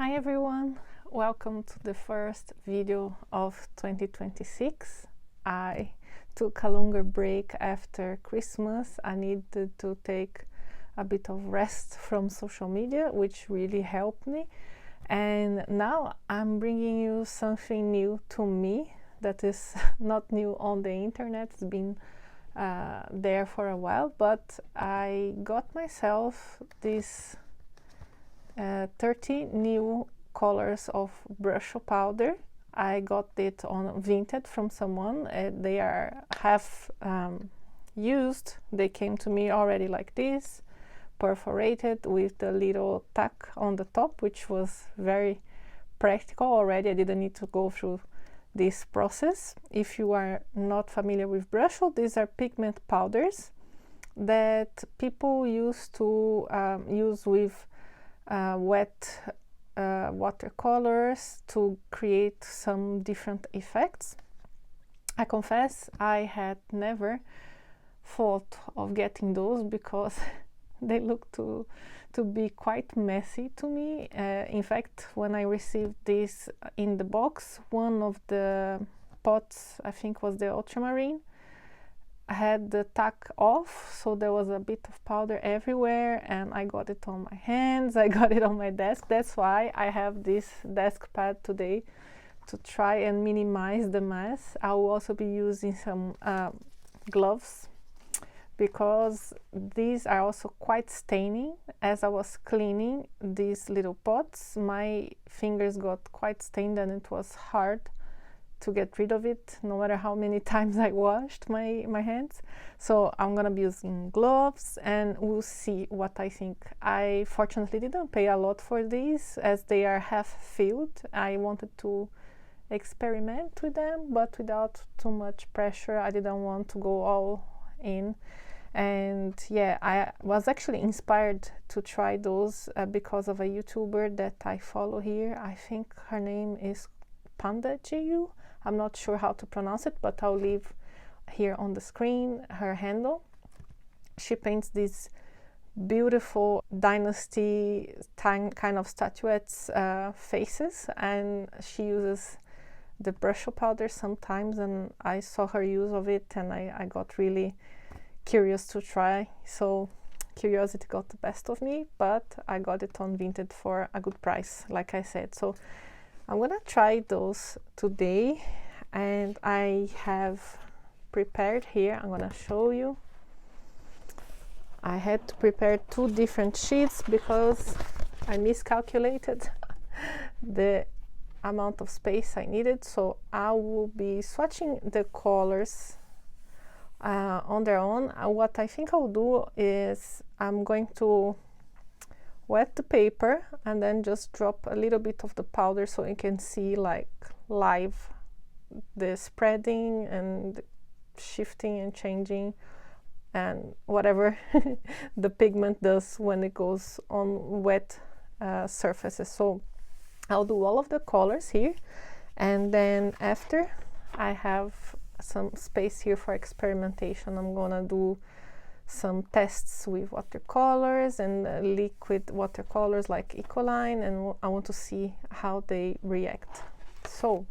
Hi everyone, welcome to the first video of 2026. I took a longer break after Christmas. I needed to take a bit of rest from social media, which really helped me. And now I'm bringing you something new to me that is not new on the internet. It's been there for a while, but I got myself this 30 new colors of Brusho powder. I got it on Vinted from someone. They are half used. They came to me already like this, perforated with the little tack on the top, which was very practical already. I didn't need to go through this process. If you are not familiar with Brusho, these are pigment powders that people used to use with wet watercolors to create some different effects. I confess I had never thought of getting those because they look to be quite messy to me. In fact, when I received this in the box, one of the pots, I think was the ultramarine, had the tack off, so there was a bit of powder everywhere, and I got it on my hands, I got it on my desk. That's why I have this desk pad today, to try and minimize the mess. I will also be using some gloves, because these are also quite staining. As I was cleaning these little pots, my fingers got quite stained and it was hard to get rid of it, no matter how many times I washed my hands. So I'm gonna be using gloves and we'll see what I think. I fortunately didn't pay a lot for these, as they are half filled. I wanted to experiment with them, but without too much pressure. I didn't want to go all in. And yeah, I was actually inspired to try those because of a YouTuber that I follow here. I think her name is Panda Ju. I'm not sure how to pronounce it, but I'll leave here on the screen her handle. She paints these beautiful dynasty kind of statuettes faces, and she uses the Brusho powder sometimes, and I saw her use of it and I got really curious to try. So curiosity got the best of me, but I got it on Vinted for a good price, like I said. So I'm gonna try those today, and I have prepared here, I'm gonna show you. I had to prepare 2 different sheets because I miscalculated the amount of space I needed. So I will be swatching the colors on their own. What I think I'll do is I'm going to wet the paper and then just drop a little bit of the powder so you can see like live the spreading and shifting and changing and whatever the pigment does when it goes on wet surfaces. So I'll do all of the colors here, and then after I have some space here for experimentation, I'm gonna do some tests with watercolors and liquid watercolors like Ecoline, and I want to see how they react. So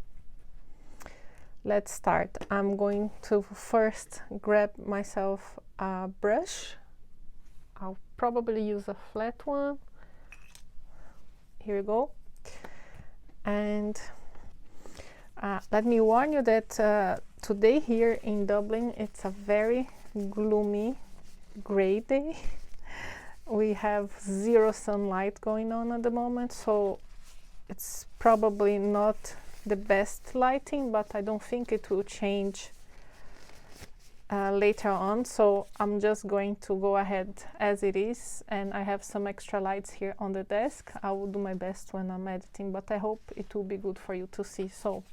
let's start. I'm going to first grab myself a brush. I'll probably use a flat one. Here we go. And let me warn you that today here in Dublin it's a very gloomy gray day. We have 0 sunlight going on at the moment, so it's probably not the best lighting, but I don't think it will change later on. So I'm just going to go ahead as it is, and I have some extra lights here on the desk. I will do my best when I'm editing, but I hope it will be good for you to see. So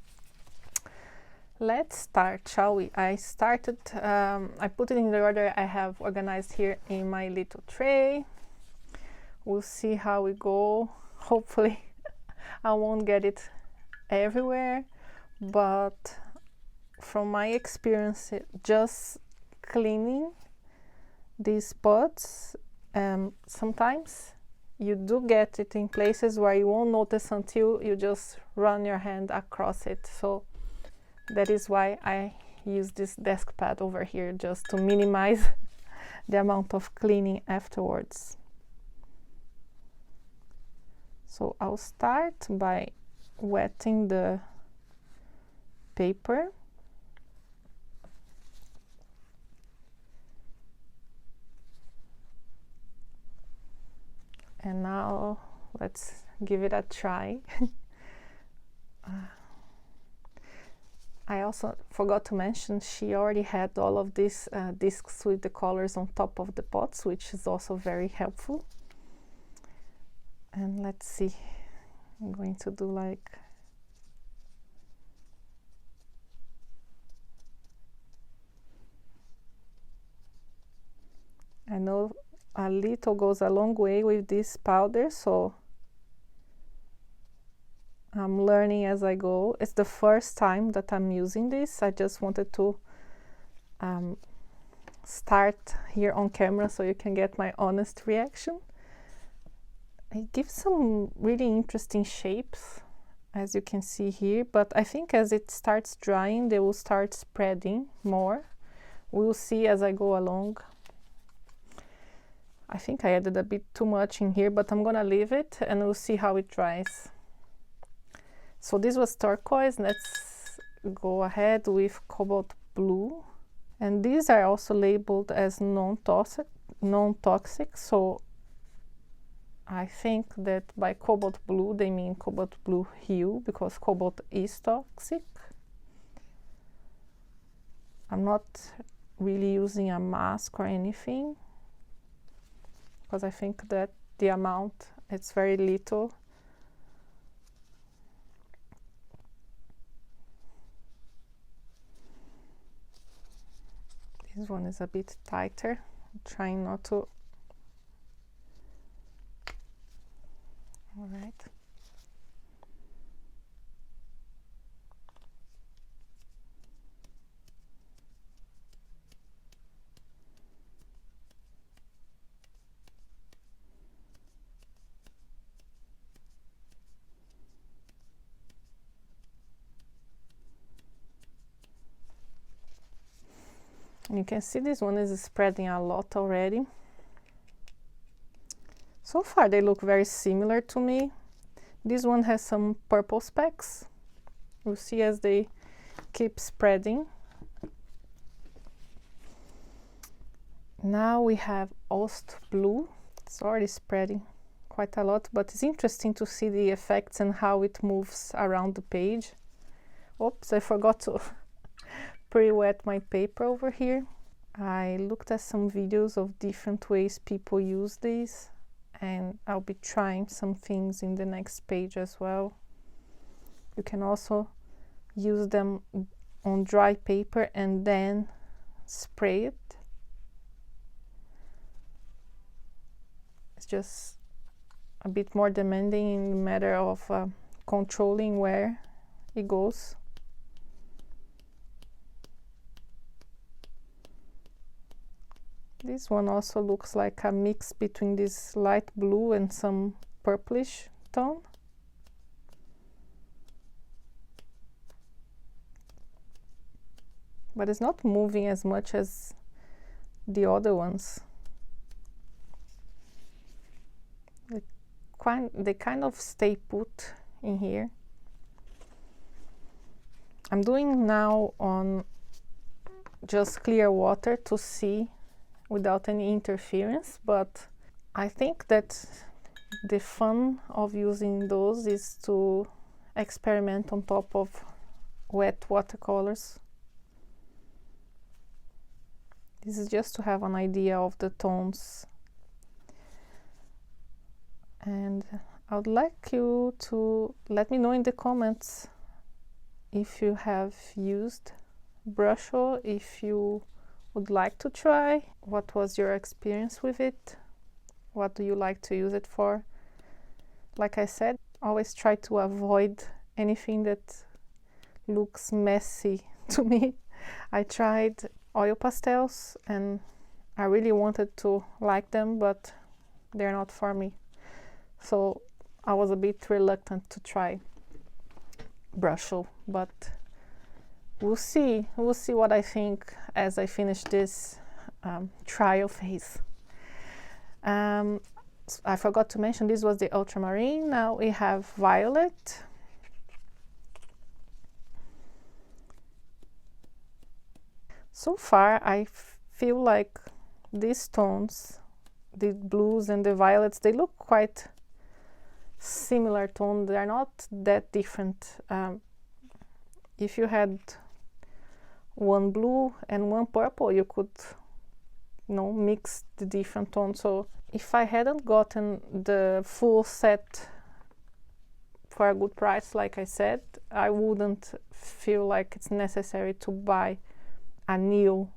let's start, shall we? I started, I put it in the order I have organized here in my little tray. We'll see how we go. Hopefully I won't get it everywhere, but from my experience, just cleaning these pots, sometimes you do get it in places where you won't notice until you just run your hand across it. So that is why I use this desk pad over here, just to minimize the amount of cleaning afterwards. So I'll start by wetting the paper. And now let's give it a try. I also forgot to mention she already had all of these discs with the colors on top of the pots, which is also very helpful. And let's see, I'm going to do like I know a little goes a long way with this powder, so I'm learning as I go. It's the first time that I'm using this. I just wanted to start here on camera so you can get my honest reaction. It gives some really interesting shapes, as you can see here, but I think as it starts drying, they will start spreading more. We'll see as I go along. I think I added a bit too much in here, but I'm gonna leave it and we'll see how it dries. So this was turquoise. Let's go ahead with cobalt blue. And these are also labeled as non-toxic, so I think that by cobalt blue they mean cobalt blue hue, because cobalt is toxic. I'm not really using a mask or anything, because I think that the amount, it's very little. This one is a bit tighter. I'm trying not to. All right. And you can see this one is spreading a lot already. So far they look very similar to me. This one has some purple specks. You'll see as they keep spreading. Now we have Ost blue. It's already spreading quite a lot, but it's interesting to see the effects and how it moves around the page. Oops, I forgot to pre-wet my paper over here. I looked at some videos of different ways people use these, and I'll be trying some things in the next page as well. You can also use them on dry paper and then spray it. It's just a bit more demanding in the matter of controlling where it goes. This one also looks like a mix between this light blue and some purplish tone. But it's not moving as much as the other ones. They kind of stay put in here. I'm doing now on just clear water to see without any interference, but I think that the fun of using those is to experiment on top of wet watercolors. This is just to have an idea of the tones. And I would like you to let me know in the comments if you have used Brusho, if you would like to try. What was your experience with it? What do you like to use it for? Like I said, always try to avoid anything that looks messy to me. I tried oil pastels and I really wanted to like them, but they're not for me. so I was a bit reluctant to try Brusho, but we'll see what I think as I finish this trial phase. I forgot to mention this was the ultramarine. Now we have violet. So far I feel like these tones, the blues and the violets, they look quite similar tone. They're not that different. If you had one blue and one purple, you could, you know, mix the different tones. So if I hadn't gotten the full set for a good price, like I said, I wouldn't feel like it's necessary to buy a new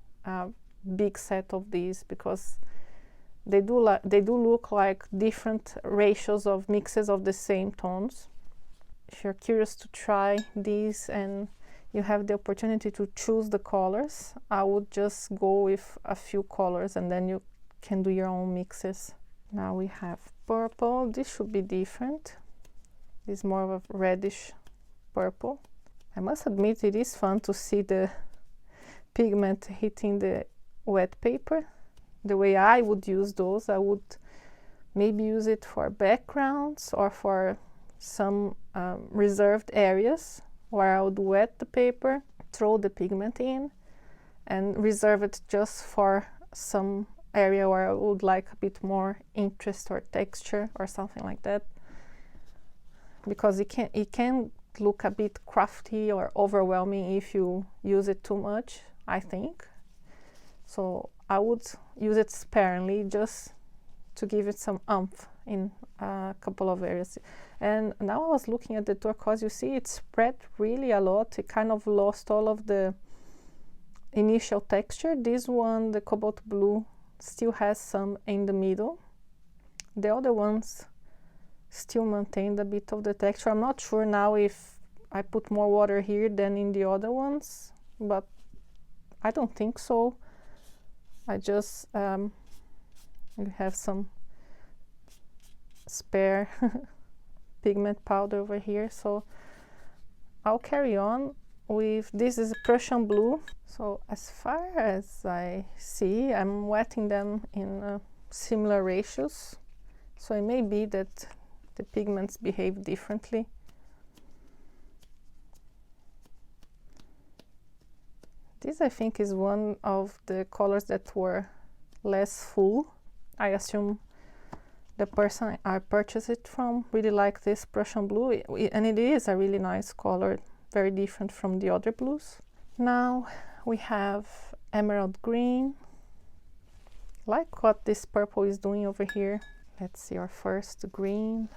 big set of these, because they do look like different ratios of mixes of the same tones. If you're curious to try these and you have the opportunity to choose the colors, I would just go with a few colors and then you can do your own mixes. Now we have purple. This should be different. This is more of a reddish purple. I must admit it is fun to see the pigment hitting the wet paper. The way I would use those, I would maybe use it for backgrounds or for some reserved areas where I would wet the paper, throw the pigment in, and reserve it just for some area where I would like a bit more interest or texture or something like that, because it can look a bit crafty or overwhelming if you use it too much, I think. So I would use it sparingly, just to give it some oomph in a couple of areas. And now I was looking at the turquoise, you see it spread really a lot. It kind of lost all of the initial texture. This one, the cobalt blue, still has some in the middle. The other ones still maintained a bit of the texture. I'm not sure now if I put more water here than in the other ones, but I don't think so. I just have some spare pigment powder over here, so I'll carry on with this. Is Prussian blue. So as far as I see, I'm wetting them in similar ratios, so it may be that the pigments behave differently. This, I think, is one of the colors that were less full. I assume the person I purchased it from really liked this Prussian blue, and it is a really nice color, very different from the other blues. Now we have emerald green. Like what this purple is doing over here. Let's see our first green.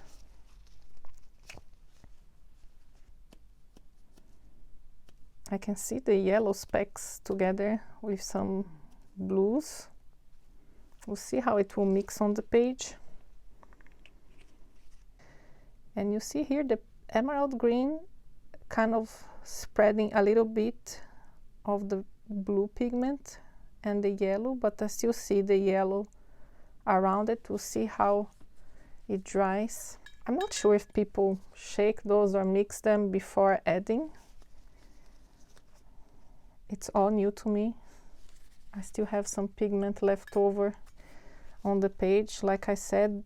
I can see the yellow specks together with some blues. We'll see how it will mix on the page. And you see here the emerald green kind of spreading a little bit of the blue pigment and the yellow, but I still see the yellow around it. We'll see how it dries. I'm not sure if people shake those or mix them before adding. It's all new to me. I still have some pigment left over on the page. Like I said,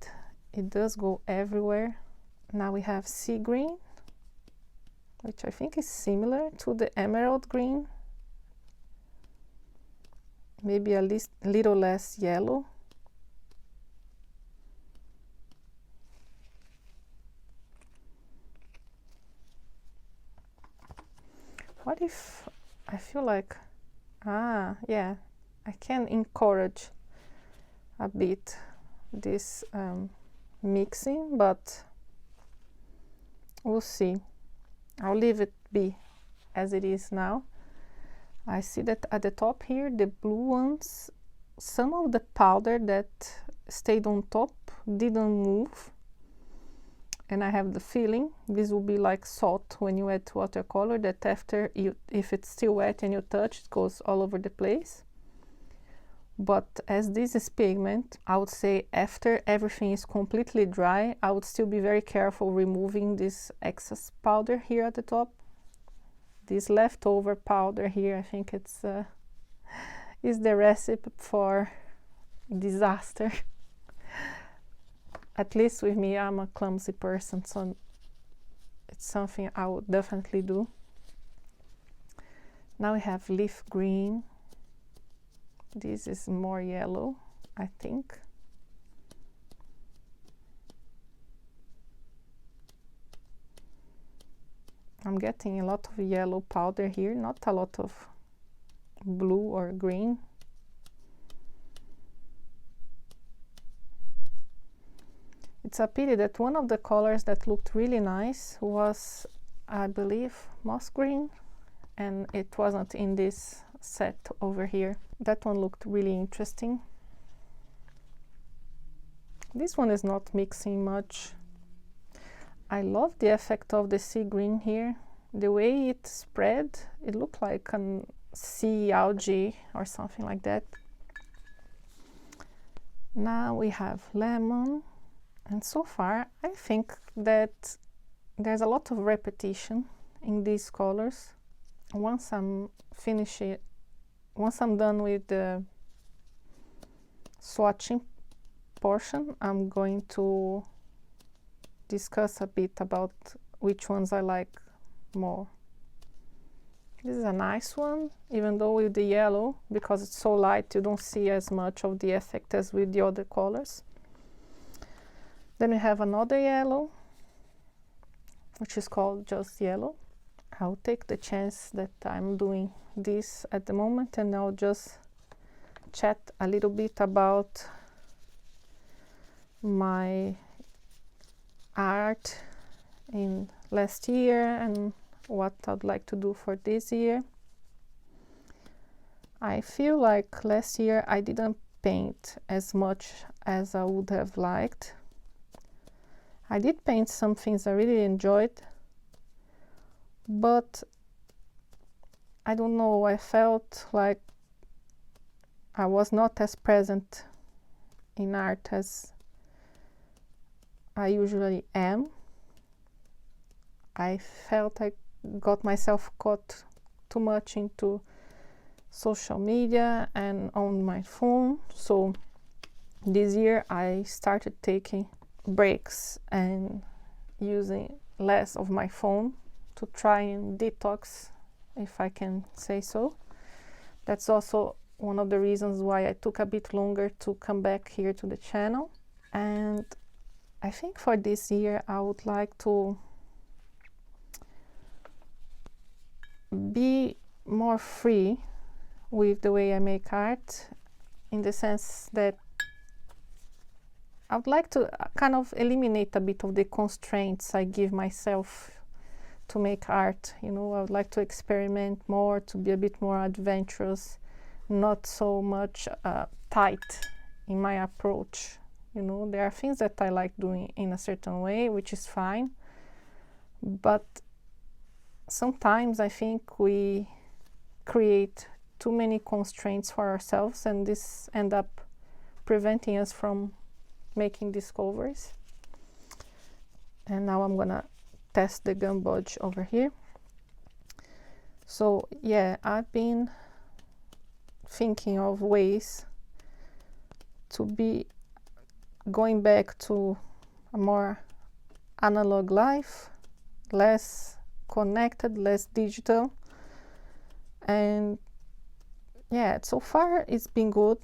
it does go everywhere. Now we have sea green, which I think is similar to the emerald green. Maybe a little less yellow. What if I feel like, yeah, I can encourage a bit this mixing, but we'll see. I'll leave it be as it is now. I see that at the top here, the blue ones, some of the powder that stayed on top didn't move. And I have the feeling this will be like salt when you add watercolor, that after you, if it's still wet and you touch, it goes all over the place. But as this is pigment, I would say after everything is completely dry, I would still be very careful removing this excess powder here at the top. This leftover powder here, I think it's is the recipe for disaster. At least with me, I'm a clumsy person, so it's something I would definitely do. Now we have leaf green. This is more yellow, I think. I'm getting a lot of yellow powder here, not a lot of blue or green. It's a pity that one of the colors that looked really nice was, I believe, moss green, and it wasn't in this set over here. That one looked really interesting. This one is not mixing much. I love the effect of the sea green here. The way it spread, it looked like a sea algae or something like that. Now we have lemon, and so far I think that there's a lot of repetition in these colors. Once I'm done with the swatching portion, I'm going to discuss a bit about which ones I like more. This is a nice one, even though with the yellow, because it's so light, you don't see as much of the effect as with the other colors. Then we have another yellow, which is called just yellow. I'll take the chance that I'm doing this at the moment, and I'll just chat a little bit about my art in last year and what I'd like to do for this year. I feel like last year I didn't paint as much as I would have liked. I did paint some things I really enjoyed, but I don't know, I felt like I was not as present in art as I usually am. I felt I got myself caught too much into social media and on my phone. So this year I started taking breaks and using less of my phone to try and detox, if I can say so. That's also one of the reasons why I took a bit longer to come back here to the channel. And I think for this year I would like to be more free with the way I make art, in the sense that I would like to kind of eliminate a bit of the constraints I give myself to make art. You know, I would like to experiment more, to be a bit more adventurous, not so much tight in my approach. You know, there are things that I like doing in a certain way, which is fine, but sometimes I think we create too many constraints for ourselves, and this ends up preventing us from making discoveries. And now I'm gonna test the gum budge over here. So yeah, I've been thinking of ways to be going back to a more analog life, less connected, less digital. And yeah, so far it's been good,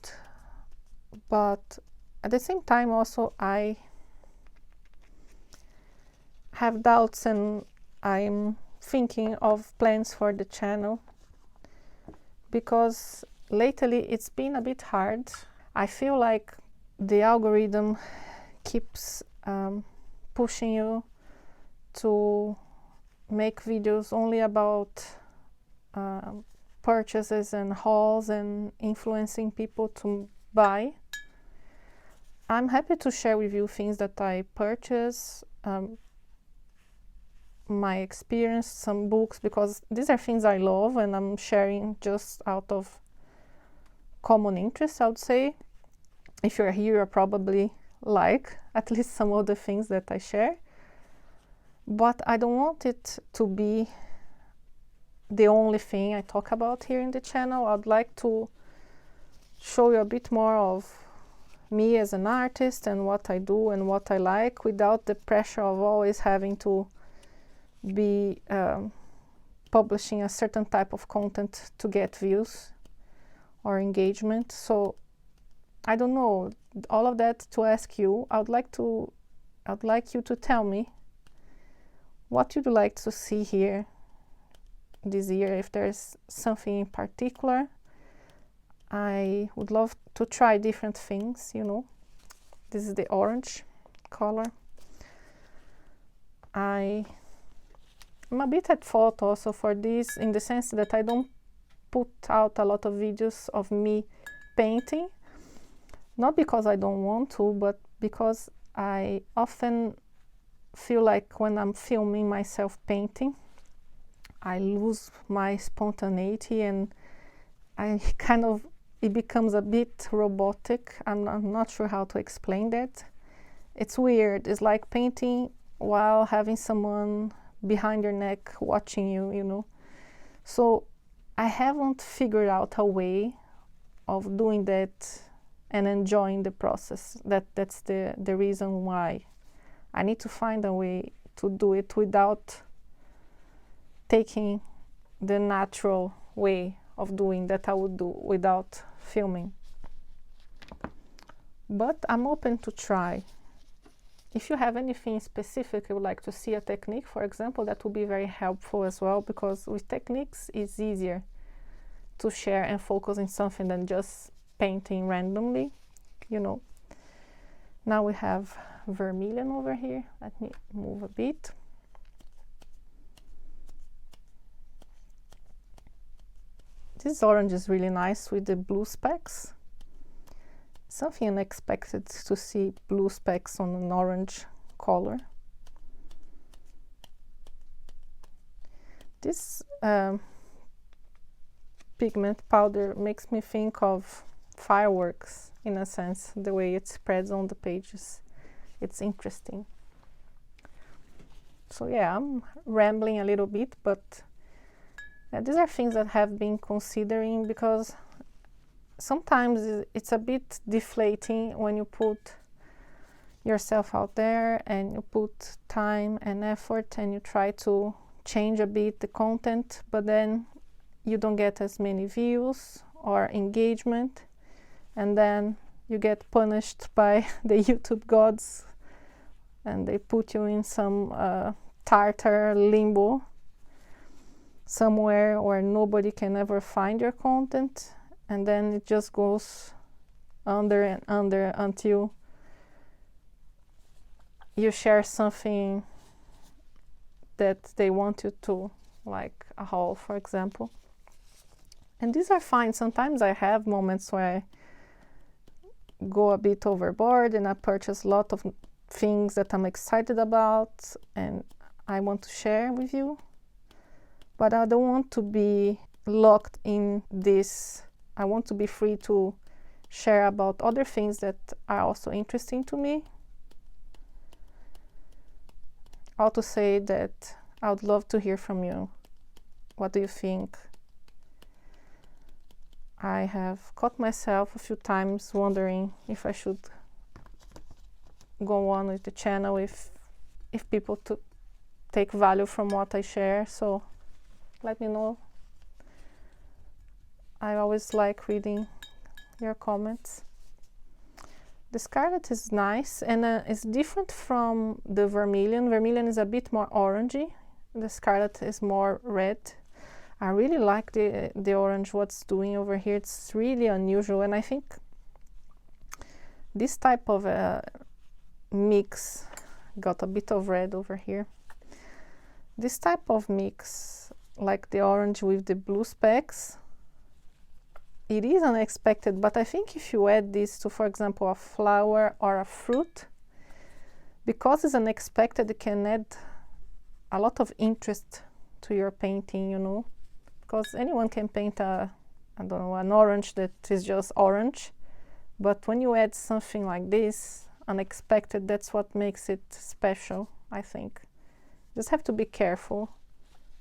but at the same time also I have doubts, and I'm thinking of plans for the channel, because lately it's been a bit hard. I feel like the algorithm keeps pushing you to make videos only about purchases and hauls and influencing people to buy. I'm happy to share with you things that I purchase, my experience, some books, because these are things I love and I'm sharing just out of common interest, I would say. If you're here, you probably like at least some of the things that I share. But I don't want it to be the only thing I talk about here in the channel. I'd like to show you a bit more of me as an artist and what I do and what I like, without the pressure of always having to be publishing a certain type of content to get views or engagement. So I don't know, all of that to ask you. I'd like you to tell me what you'd like to see here this year. If there's something in particular, I would love to try different things, you know. This is the orange color. I'm a bit at fault also for this, in the sense that I don't put out a lot of videos of me painting. Not because I don't want to, but because I often feel like when I'm filming myself painting, I lose my spontaneity, and it becomes a bit robotic. I'm not sure how to explain that. It's weird. It's like painting while having someone behind your neck watching you, you know. So I haven't figured out a way of doing that and enjoying the process. That's the reason why I need to find a way to do it without taking the natural way of doing that I would do without filming. But I'm open to try. If you have anything specific you would like to see, a technique, for example, that would be very helpful as well, because with techniques it's easier to share and focus on something than just painting randomly, you know. Now we have vermilion over here. Let me move a bit. This orange is really nice with the blue specks. Something unexpected to see blue specks on an orange color. This pigment powder makes me think of fireworks, in a sense, the way it spreads on the pages. It's interesting. So yeah, I'm rambling a little bit, but these are things that I have been considering, because sometimes it's a bit deflating when you put yourself out there and you put time and effort and you try to change a bit the content, but then you don't get as many views or engagement, and then you get punished by the YouTube gods and they put you in some tartar limbo somewhere where nobody can ever find your content, and then it just goes under and under until you share something that they want you to, like a haul, for example. And these are fine. Sometimes I have moments where I go a bit overboard and I purchase a lot of things that I'm excited about and I want to share with you. But I don't want to be locked in this. I want to be free to share about other things that are also interesting to me. I want to say that I would love to hear from you. What do you think? I have caught myself a few times wondering if I should go on with the channel, if people take value from what I share. So let me know. I always like reading your comments. The scarlet is nice, and it's different from the vermilion. Vermilion is a bit more orangey. The scarlet is more red. I really like the orange, what's doing over here. It's really unusual, and I think this type of mix, got a bit of red over here. This type of mix, like the orange with the blue specks, it is unexpected, but I think if you add this to, for example, a flower or a fruit, because it's unexpected, it can add a lot of interest to your painting, you know, because anyone can paint a I don't know, an orange that is just orange. But when you add something like this, unexpected, that's what makes it special, I think. Just have to be careful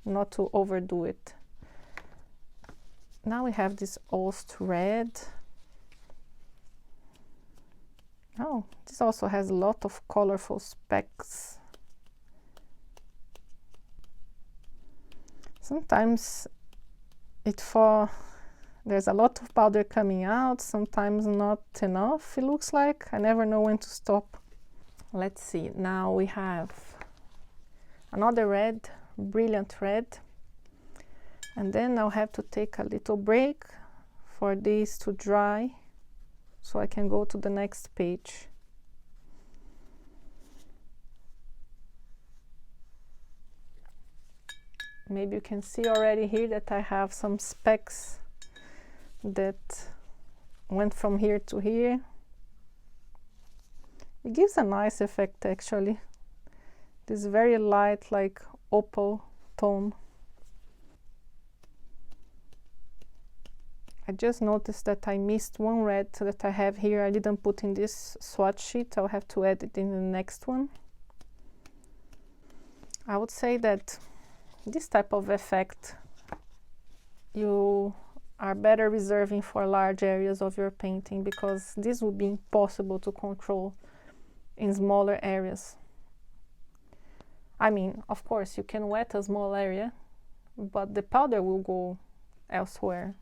not to overdo it. Now we have this Ost red. Oh, this also has a lot of colorful specks. Sometimes there's a lot of powder coming out, sometimes not enough, it looks like. I never know when to stop. Let's see, now we have another red, brilliant red. And then I'll have to take a little break for this to dry so I can go to the next page. Maybe you can see already here that I have some specks that went from here to here. It gives a nice effect actually. This very light, like opal tone. I just noticed that I missed one red that I have here. I didn't put in this swatch sheet. I'll have to add it in the next one. I would say that this type of effect you are better reserving for large areas of your painting, because this would be impossible to control in smaller areas. I mean, of course, you can wet a small area, but the powder will go elsewhere.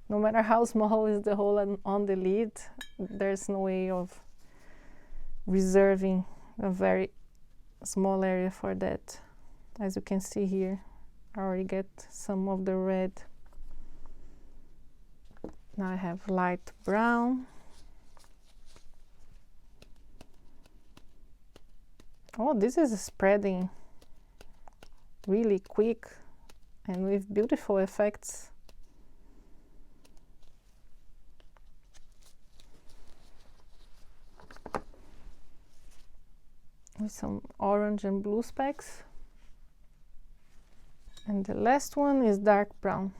No matter how small is the hole on the lid, there's no way of reserving a very small area for that. As you can see here, I already get some of the red. Now I have light brown. Oh, this is spreading really quick and with beautiful effects. With some orange and blue specks. And the last one is dark brown.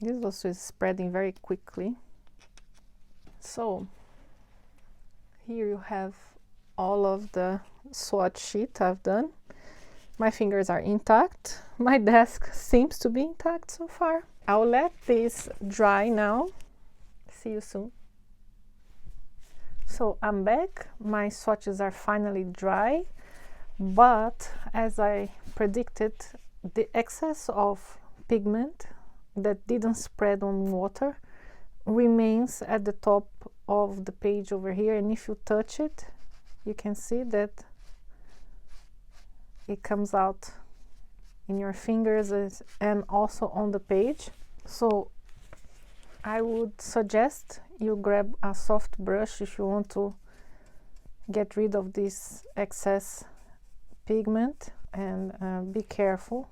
This also is spreading very quickly. So here you have all of the swatch sheet I've done. My fingers are intact. My desk seems to be intact so far. I'll let this dry now. See you soon. So I'm back. My swatches are finally dry, but as I predicted, the excess of pigment that didn't spread on water remains at the top of the page over here, and if you touch it, you can see that it comes out in your fingers and also on the page. So I would suggest you grab a soft brush if you want to get rid of this excess pigment, and be careful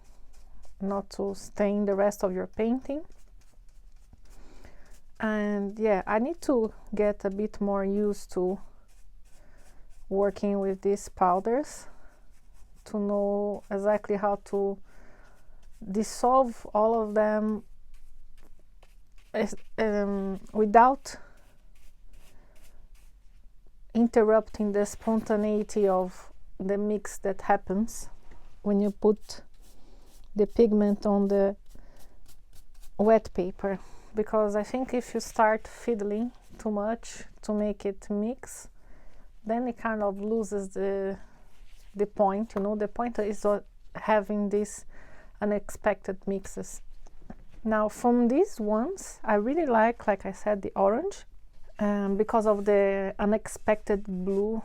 not to stain the rest of your painting. And yeah, I need to get a bit more used to working with these powders to know exactly how to dissolve all of them without interrupting the spontaneity of the mix that happens when you put the pigment on the wet paper. Because I think if you start fiddling too much to make it mix, then it kind of loses the point, you know. The point is having these unexpected mixes. Now from these ones, I really like I said, the orange, because of the unexpected blue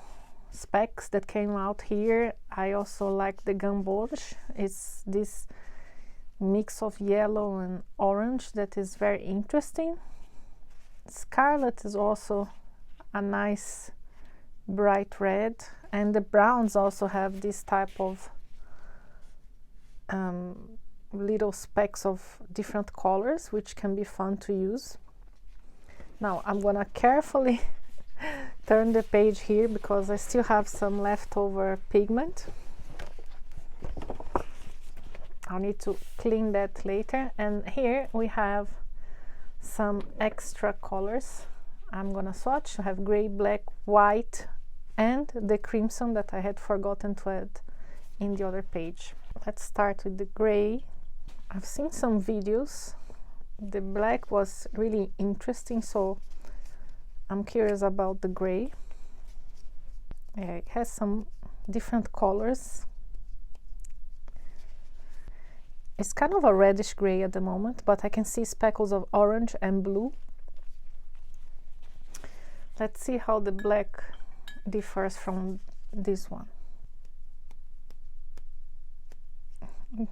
specks that came out here. I also like the gamboge. It's this mix of yellow and orange that is very interesting. Scarlet is also a nice bright red, and the browns also have this type of little specks of different colors, which can be fun to use. Now I'm gonna carefully turn the page here because I still have some leftover pigment. I'll need to clean that later. And here we have some extra colors I'm gonna swatch. I have gray, black, white, and the crimson that I had forgotten to add in the other page. Let's start with the gray. I've seen some videos. The black was really interesting, so I'm curious about the gray. Yeah, it has some different colors. It's kind of a reddish gray at the moment, but I can see speckles of orange and blue. Let's see how the black differs from this one.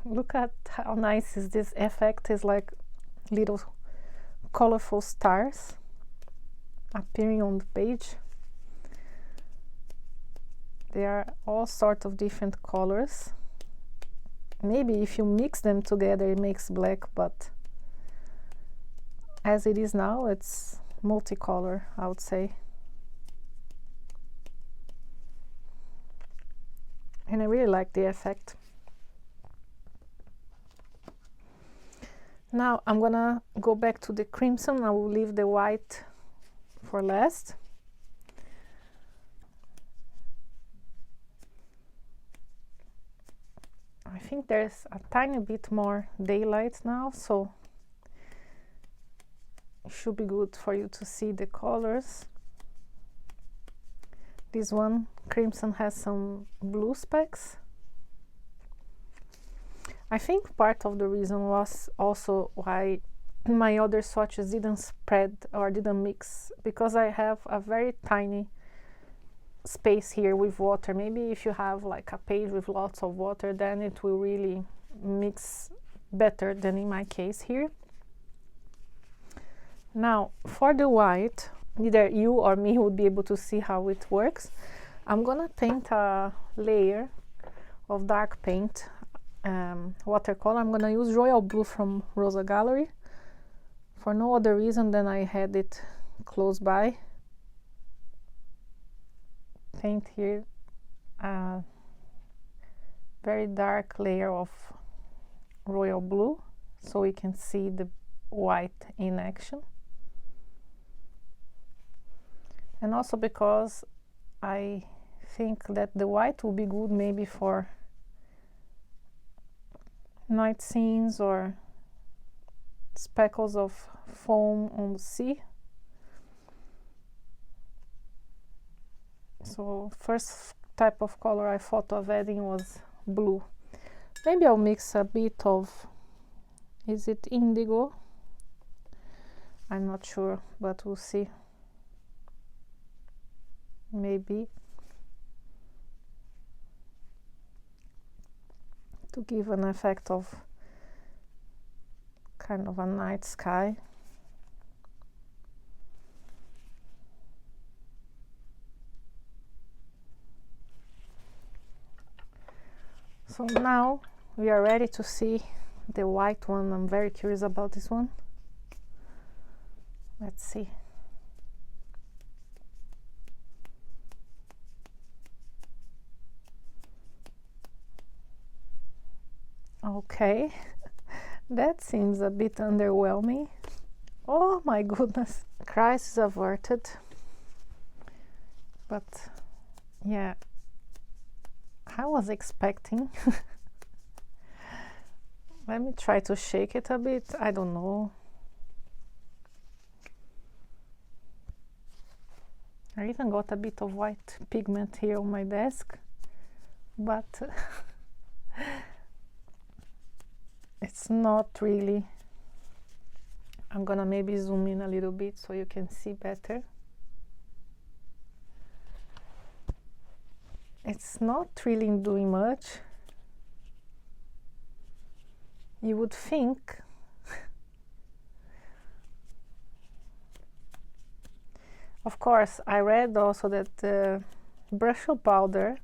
Look at how nice is this effect. It's like little colorful stars appearing on the page. There are all sorts of different colors. Maybe if you mix them together it makes black, but as it is now it's multicolor, I would say. And I really like the effect. Now I'm gonna go back to the crimson. I will leave the white for last. I think there's a tiny bit more daylight now, so it should be good for you to see the colors. This one, crimson, has some blue specks. I think part of the reason was also why my other swatches didn't spread or didn't mix, because I have a very tiny space here with water. Maybe if you have like a page with lots of water, then it will really mix better than in my case here. Now for the white, neither you or me would be able to see how it works. I'm gonna paint a layer of dark paint, watercolor. I'm gonna use royal blue from Rosa Gallery for no other reason than I had it close by. Paint here a very dark layer of royal blue so we can see the white in action. And also because I think that the white will be good maybe for night scenes or speckles of foam on the sea. So first type of color I thought of adding was blue. Maybe I'll mix a bit of, is it indigo? I'm not sure, but we'll see. Maybe to give an effect of kind of a night sky. So now we are ready to see the white one. I'm very curious about this one. Let's see. Okay, that seems a bit underwhelming. Oh my goodness, crisis averted. But yeah, I was expecting. Let me try to shake it a bit. I don't know. I even got a bit of white pigment here on my desk, but it's not really. I'm gonna maybe zoom in a little bit so you can see better. It's not really doing much. You would think of course I read also that the Brusho powder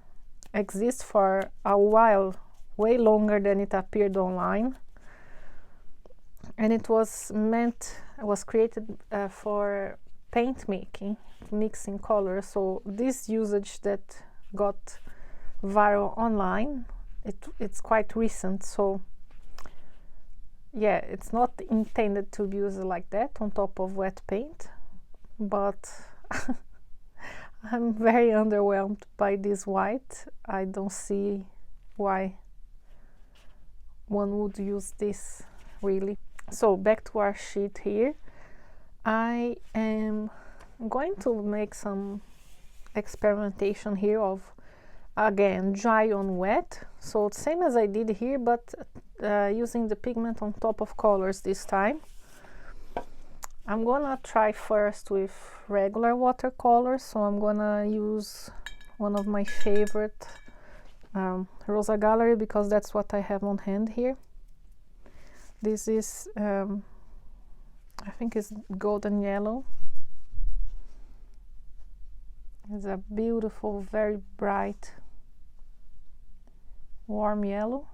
exists for a while, way longer than it appeared online, and it was created for paint making, mixing colors. So this usage that got viral online, it's quite recent. So yeah, it's not intended to be used like that on top of wet paint, but I'm very underwhelmed by this white. I don't see why one would use this really. So back to our sheet here. I am going to make some experimentation here of, again, dry on wet. So same as I did here, but using the pigment on top of colors this time. I'm gonna try first with regular watercolors. So I'm gonna use one of my favorite Rosa Gallery, because that's what I have on hand here. This is I think it's golden yellow. It's a beautiful, very bright, warm yellow.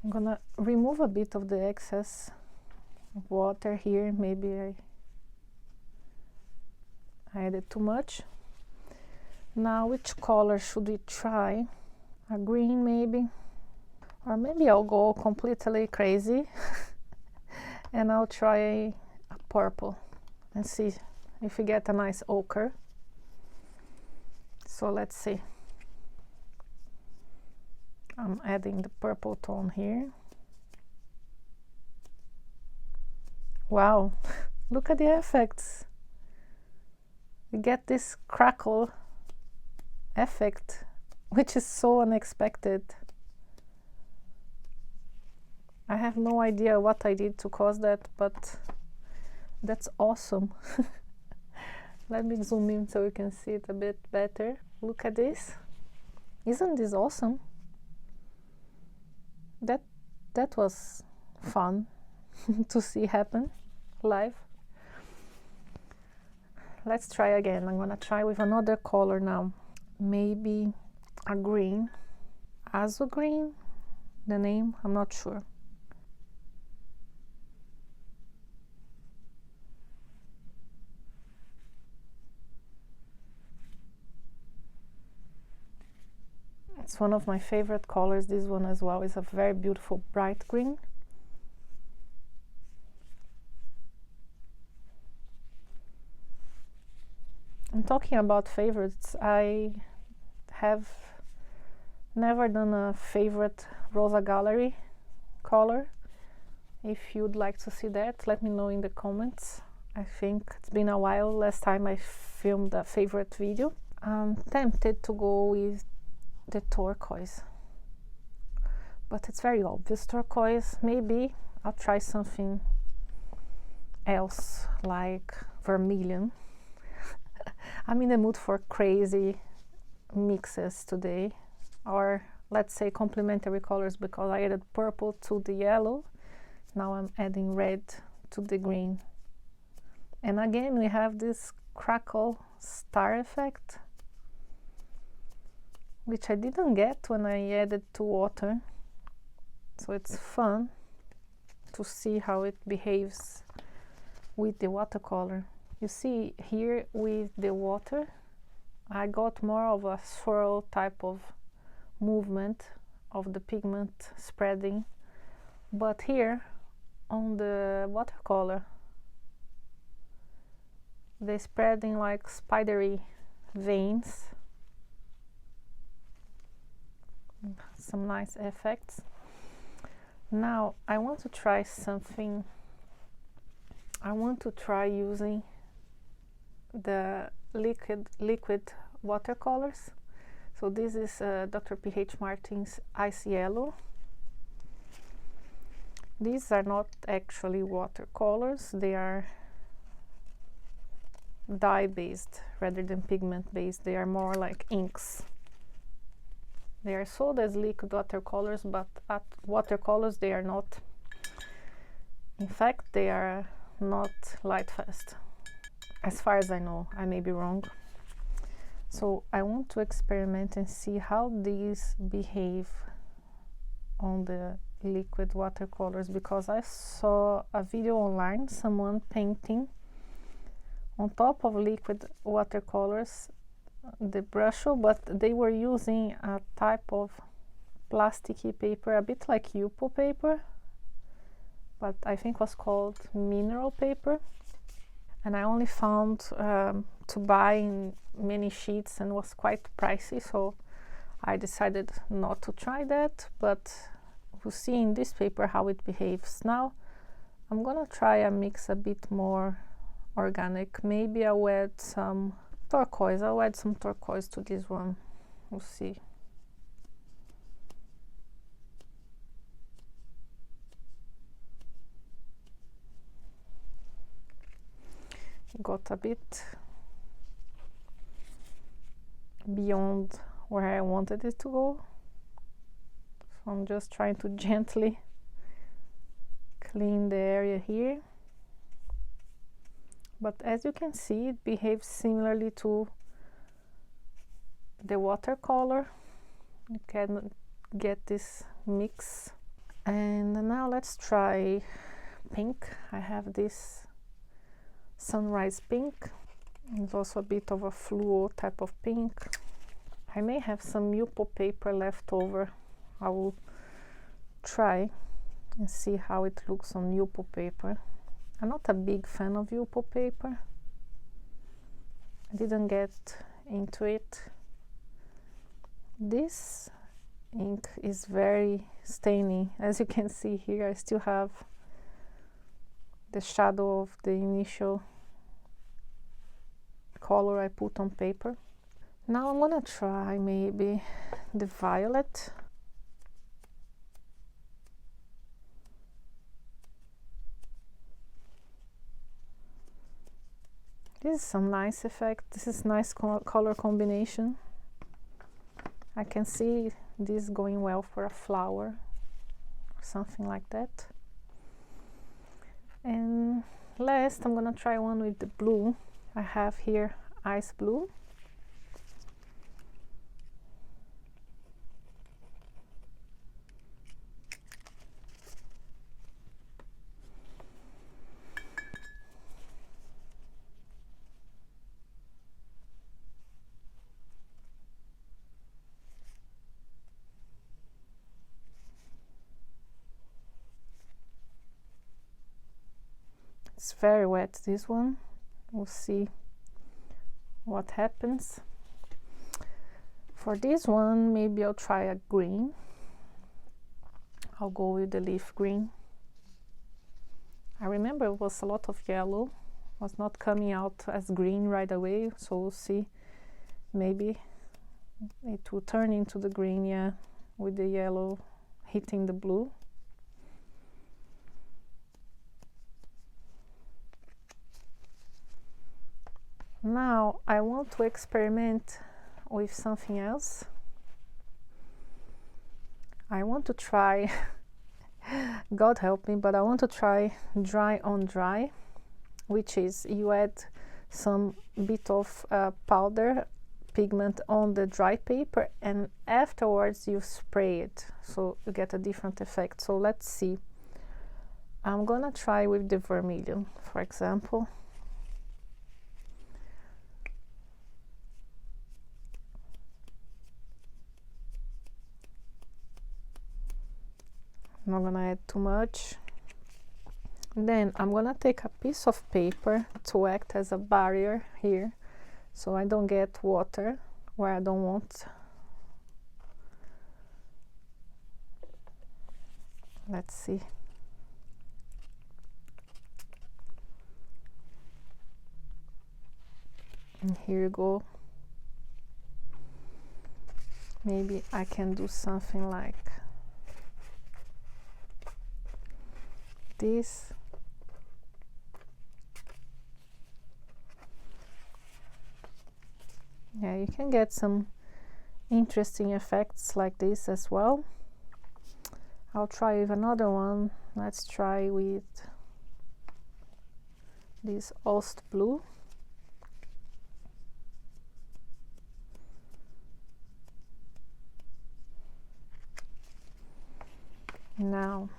I'm gonna remove a bit of the excess water here. Maybe I added too much. Now, which color should we try? A green maybe? Or maybe I'll go completely crazy and I'll try a purple and see if we get a nice ochre. So let's see. I'm adding the purple tone here. Wow, look at the effects. We get this crackle effect, which is so unexpected. I have no idea what I did to cause that, but that's awesome. Let me zoom in so you can see it a bit better. Look at this. Isn't this awesome? That was fun to see happen live. Let's try again. I'm gonna try with another color now. Maybe a green. Azu green, the name, I'm not sure. It's one of my favorite colors. This one as well is a very beautiful bright green. I'm talking about favorites. I have never done a favorite Rosa Gallery color. If you'd like to see that, let me know in the comments. I think it's been a while last time I filmed a favorite video. I'm tempted to go with the turquoise, but it's very obvious turquoise. Maybe I'll try something else like vermilion. I'm in the mood for crazy mixes today, or let's say complementary colors, because I added purple to the yellow. Now I'm adding red to the green, and again we have this crackle star effect, which I didn't get when I added to water. So it's fun to see how it behaves with the watercolor. You see here with the water, I got more of a swirl type of movement of the pigment spreading, but here on the watercolor, they're spreading like spidery veins. Some nice effects. Now I want to try something. I want to try using the liquid watercolors. So this is Dr. P.H. Martin's Ice Yellow. These are not actually watercolors, they are dye based rather than pigment based. They are more like inks. They are sold as liquid watercolors, but at watercolors they are not. In fact, they are not light fast, as far as I know. I may be wrong. So I want to experiment and see how these behave on the liquid watercolors, because I saw a video online, someone painting on top of liquid watercolors the Brusho, but they were using a type of plasticky paper, a bit like Yupo paper, but I think was called mineral paper. And I only found to buy in many sheets and was quite pricey, so I decided not to try that, but we'll see in this paper how it behaves. Now I'm gonna try a mix a bit more organic. Maybe I'll add some turquoise. I'll add some turquoise to this one. We'll see. Got a bit beyond where I wanted it to go, so I'm just trying to gently clean the area here. But as you can see, it behaves similarly to the watercolor. You can get this mix. And now let's try pink. I have this sunrise pink. It's also a bit of a fluo type of pink. I may have some Yupo paper left over. I will try and see how it looks on Yupo paper. I'm not a big fan of Yupo paper. I didn't get into it. This ink is very stainy. As you can see here, I still have the shadow of the initial color I put on paper. Now I'm gonna try maybe the violet. This is some nice effect. This is nice color combination. I can see this going well for a flower or something like that. And last, I'm gonna try one with the blue. I have here ice blue. It's very wet, this one. We'll see what happens. For this one, maybe I'll try a green. I'll go with the leaf green. I remember it was a lot of yellow. It was not coming out as green right away, so we'll see. Maybe it will turn into the green, yeah, with the yellow hitting the blue. Now I want to experiment with something else. I want to try, God help me, but I want to try dry on dry, which is you add some bit of powder pigment on the dry paper and afterwards you spray it, so you get a different effect. So let's see. I'm gonna try with the vermilion, for example. I'm not gonna add too much. Then I'm gonna take a piece of paper to act as a barrier here, so I don't get water where I don't want. Let's see. And here you go. Maybe I can do something like this. Yeah, you can get some interesting effects like this as well. I'll try with another one. Let's try with this Ost blue. Now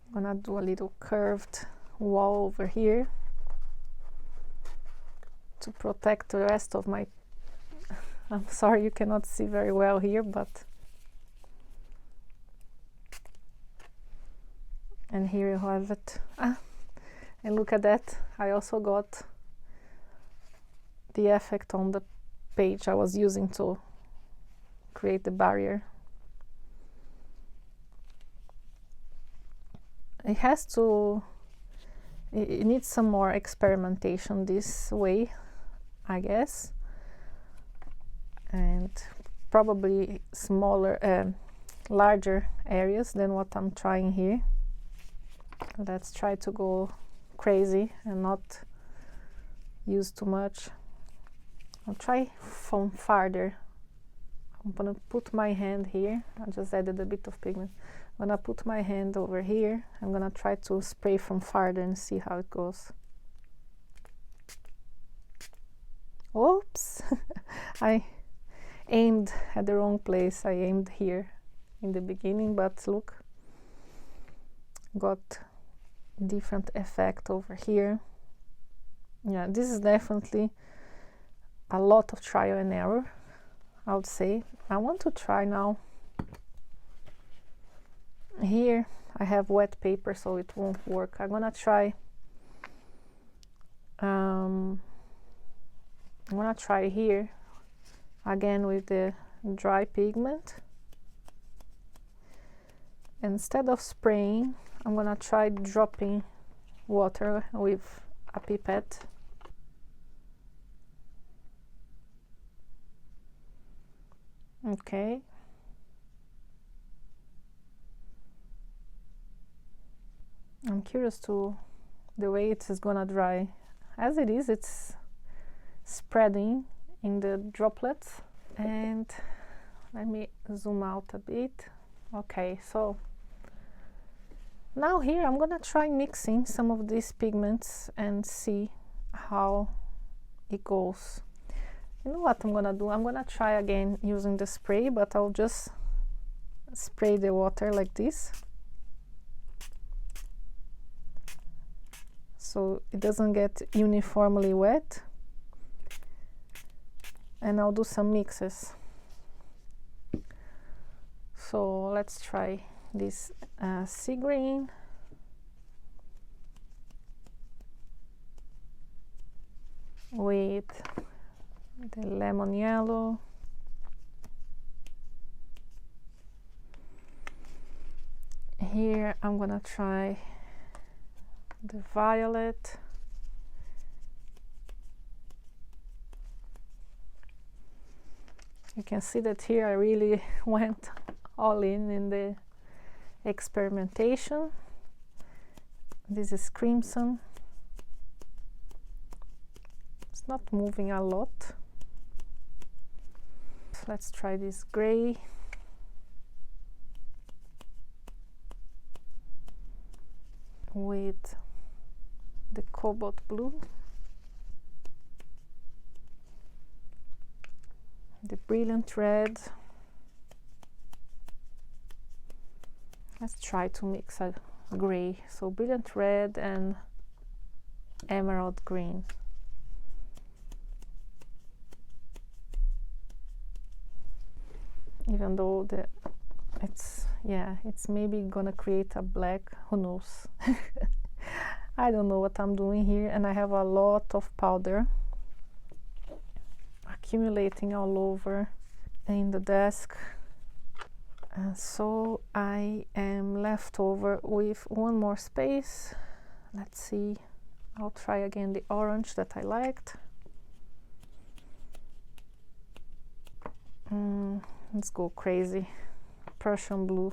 I'm gonna do a little curved wall over here to protect the rest of my I'm sorry you cannot see very well here, but and here you have it. And look at that, I also got the effect on the page I was using to create the barrier. It needs some more experimentation this way, I guess, and probably larger areas than what I'm trying here. Let's try to go crazy and not use too much. I'll try from farther. I'm gonna put my hand here. I just added a bit of pigment. I'm gonna put my hand over here. I'm gonna try to spray from farther and see how it goes. Oops! I aimed at the wrong place. I aimed here in the beginning, but look, got different effect over here. Yeah, this is definitely a lot of trial and error, I would say. I want to try now. Here I have wet paper, so it won't work. I'm gonna try here again with the dry pigment. Instead of spraying, I'm gonna try dropping water with a pipette. Okay. I'm curious to the way it is gonna dry. As it is, it's spreading in the droplets. And let me zoom out a bit. Okay, so now here I'm gonna try mixing some of these pigments and see how it goes. You know what I'm gonna do? I'm gonna try again using the spray, but I'll just spray the water like this, so it doesn't get uniformly wet. And I'll do some mixes. So let's try this sea green. With the lemon yellow. Here I'm gonna try the violet. You can see that here I really went all in the experimentation. This is crimson. It's not moving a lot. So let's try this gray. With the cobalt blue. The brilliant red. Let's try to mix a gray. So brilliant red and emerald green. Even though it's maybe gonna create a black, who knows. I don't know what I'm doing here, and I have a lot of powder accumulating all over in the desk, and so I am left over with one more space. Let's see, I'll try again the orange that I liked. Let's go crazy. Prussian blue.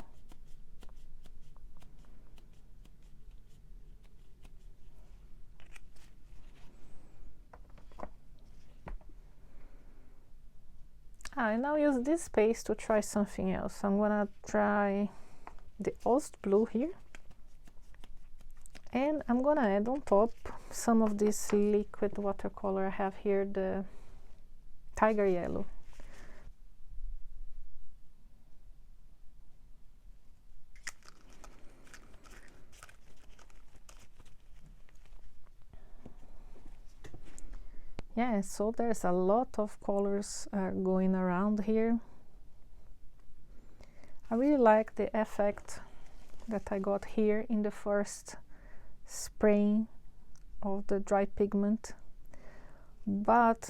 I now use this space to try something else. I'm gonna try the Ost blue here, and I'm gonna add on top some of this liquid watercolor I have here, the tiger yellow. Yeah, so there's a lot of colors going around here. I really like the effect that I got here in the first spraying of the dry pigment, but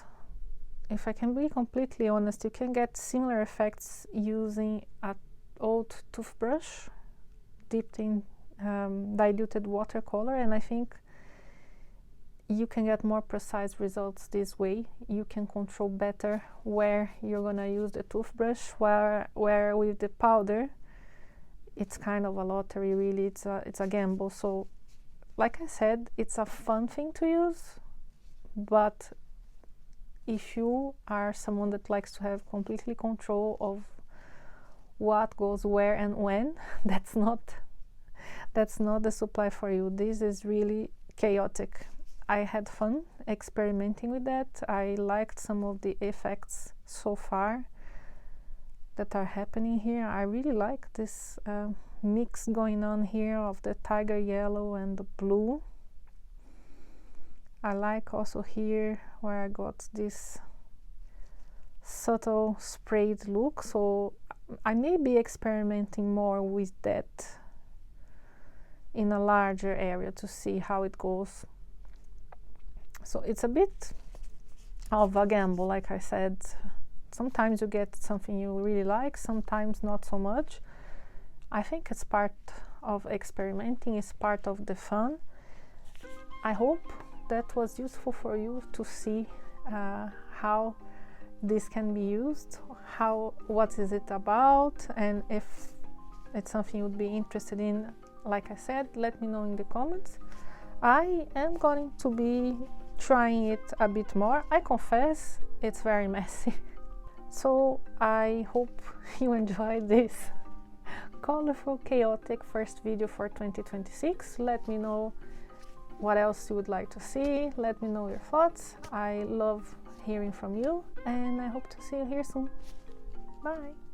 if I can be completely honest, you can get similar effects using an old toothbrush dipped in diluted watercolor, and I think you can get more precise results this way. You can control better where you're gonna use the toothbrush, where with the powder it's kind of a lottery, really. It's a gamble. So like I said, it's a fun thing to use, but if you are someone that likes to have completely control of what goes where and when, that's not the supply for you. This is really chaotic. I had fun experimenting with that. I liked some of the effects so far that are happening here. I really like this mix going on here of the tiger yellow and the blue. I like also here where I got this subtle sprayed look, so I may be experimenting more with that in a larger area to see how it goes. So it's a bit of a gamble, like I said. Sometimes you get something you really like, sometimes not so much. I think it's part of experimenting, it's part of the fun. I hope that was useful for you to see how this can be used, what is it about, and if it's something you would be interested in. Like I said, let me know in the comments. I am going to be trying it a bit more. I confess, it's very messy. So I hope you enjoyed this colorful, chaotic first video for 2026. Let me know what else you would like to see. Let me know your thoughts. I love hearing from you, and I hope to see you here soon. Bye!